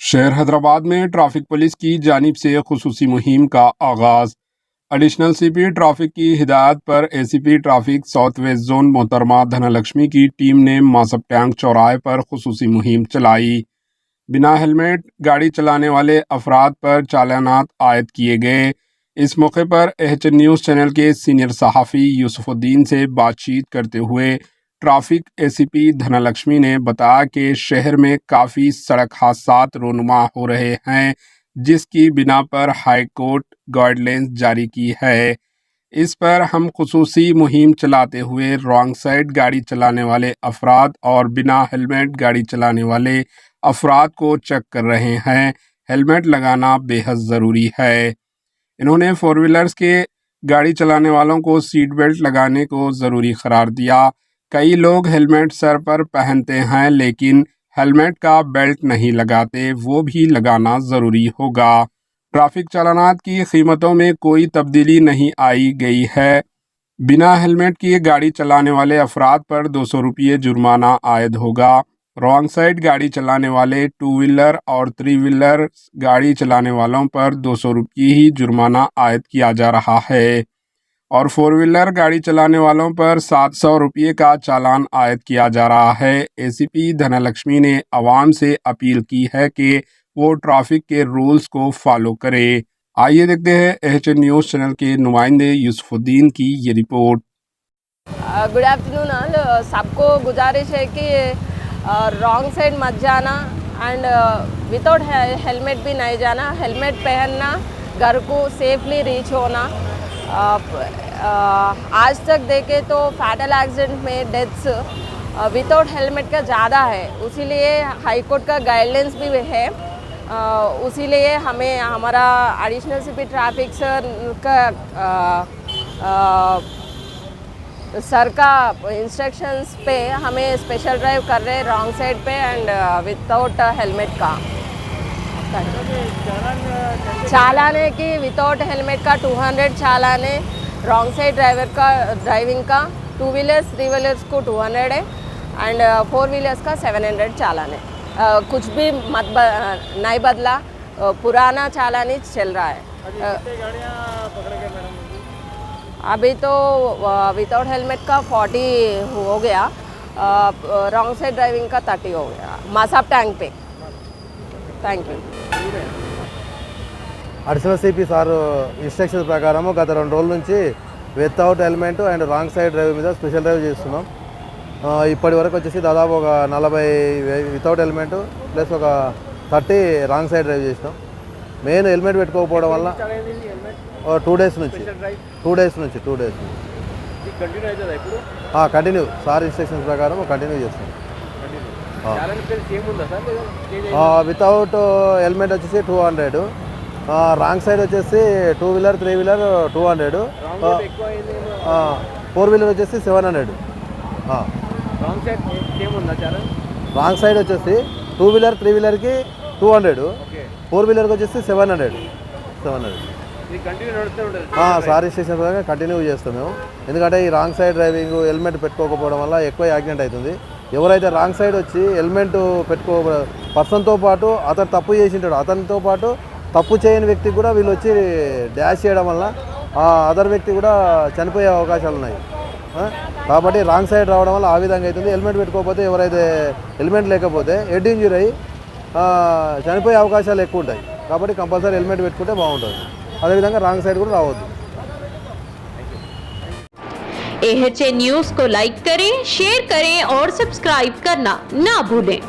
शहर हैदराबाद में traffic police की जानिब से खुसूसी मुहिम का आगाज। एडिशनल सीपी ट्रैफिक की हिदायत पर ACP traffic south west zone मोहतरमा धनलक्ष्मी की टीम ने मासब टैंक चौराहे पर खुसूसी मुहिम चलाई। बिना हेलमेट गाड़ी चलाने वाले अफराद पर चालानात आयद किए गए। इस मौके पर एचएन न्यूज़ चैनल के सीनियर सहाफ़ी यूसुफुद्दीन से बातचीत करते हुए ट्रैफिक एसीपी धनलक्ष्मी ने बताया कि शहर में काफ़ी सड़क हादसात रोनुमा हो रहे हैं, जिसकी बिना पर हाई कोर्ट गाइडलाइंस जारी की है। इस पर हम खुसूसी मुहिम चलाते हुए रॉन्ग साइड गाड़ी चलाने वाले अफराद और बिना हेलमेट गाड़ी चलाने वाले अफराद को चेक कर रहे हैं। हेलमेट लगाना बेहद ज़रूरी है। इन्होंने फोर व्हीलर्स के गाड़ी चलाने वालों को सीट बेल्ट लगाने को ज़रूरी करार दिया। कई लोग हेलमेट सर पर पहनते हैं लेकिन हेलमेट का बेल्ट नहीं लगाते, वो भी लगाना ज़रूरी होगा। ट्रैफिक चालानात की कीमतों में कोई तब्दीली नहीं आई गई है। बिना हेलमेट किए गाड़ी चलाने वाले अफराद पर 200 रुपये जुर्माना आयद होगा। रॉन्ग साइड गाड़ी चलाने वाले टू व्हीलर और थ्री व्हीलर गाड़ी चलाने वालों पर 200 रुपये ही जुर्माना आयद किया जा रहा है और फोर व्हीलर गाड़ी चलाने वालों पर 700 रुपये का चालान आयद किया जा रहा है। एसीपी धनलक्ष्मी ने आवाम से अपील की है कि वो ट्रैफिक के रूल्स को फॉलो करे। आइए देखते हैं एचएन न्यूज़ चैनल के नुमाइंदे यूसुफुद्दीन की ये रिपोर्ट। Good afternoon. सबको गुजारिश है कि रॉन्ग साइड मत जाना एंड विदाउट हेलमेट भी नहीं जाना। हेलमेट पहनना, घर को सेफली रीच होना। आज तक देखें तो फैटल एक्सीडेंट में डेथ्स विदाउट हेलमेट का ज़्यादा है, इसीलिए हाई कोर्ट का गाइडलाइंस भी है। उसीलिए हमें हमारा एडिशनल सीपी ट्रैफिक सर का इंस्ट्रक्शंस पे हमें स्पेशल ड्राइव कर रहे हैं रॉन्ग साइड पे एंड विदाउट हेलमेट का। चालान है कि विदाउट हेलमेट का 200 चालान है, रॉन्ग साइड ड्राइविंग का 2 व्हीलर्स 3 व्हीलर्स को 200 है एंड 4 व्हीलर्स का 700 चालान है। कुछ भी नहीं बदला, पुराना चालान ही चल रहा है। अभी तो विदाउट हेलमेट का 40 हो गया, रॉन्ग साइड ड्राइविंग का 30 हो गया मासाब टैंक पे। Thank you. Additional CP sir instructions ప్రకారము గత 2 రోజుల నుంచి without helmet and wrong side drive మీద స్పెషల్ డ్రైవ్ చేస్తున్నాం। ఇప్పటి వరకు వచ్చేసి దాదాపు ఒక 40 వితౌట్ హెల్మెట్ ప్లస్ ఒక 30 రాంగ్ సైడ్ డ్రైవ్ చేసినాం। మెయిన్ హెల్మెట్ పెట్టుకోకపోవడం వల్ల 2 డేస్ నుంచి కంటిన్యూ సార్ ఇన్స్ట్రక్షన్స్ ప్రకారం కంటిన్యూ చేస్తున్నాం। వితౌట్ హెల్మెట్ వచ్చేసి 200, రాంగ్ సైడ్ వచ్చేసి 2 వీలర్ 3 వీలర్ 200, 4 వీలర్ వచ్చేసి 700। రాంగ్ సైడ్ వచ్చేసి 2 వీలర్ 3 వీలర్కి 200, 4 వీలర్కి వచ్చేసి 700। సార్ ఇన్స్ట్రక్షన్ ప్రకారం కంటిన్యూ చేస్తాం మేము, ఎందుకంటే ఈ రాంగ్ సైడ్ డ్రైవింగ్ హెల్మెట్ పెట్టుకోకపోవడం వల్ల ఎక్కువ యాక్సిడెంట్ అవుతుంది। ఎవరైతే రాంగ్ సైడ్ వచ్చి హెల్మెట్ పెట్టుకో పర్సన్తో పాటు అతను తప్పు చేసింటాడు, అతనితో పాటు తప్పు చేయని వ్యక్తికి కూడా వీళ్ళు వచ్చి డ్యాష్ చేయడం వల్ల ఆ అదర్ వ్యక్తి కూడా చనిపోయే అవకాశాలు ఉన్నాయి। కాబట్టి రాంగ్ సైడ్ రావడం వల్ల ఆ విధంగా అవుతుంది। హెల్మెట్ పెట్టుకోకపోతే ఎవరైతే హెల్మెట్ లేకపోతే హెడ్ ఇంజరీ అయ్యి చనిపోయే అవకాశాలు ఎక్కువ ఉంటాయి। కాబట్టి కంపల్సరీ హెల్మెట్ పెట్టుకుంటే బాగుంటుంది। అదేవిధంగా రాంగ్ సైడ్ కూడా రావద్దు। एचएन न्यूज़ को लाइक करें, शेयर करें और सब्सक्राइब करना ना भूलें।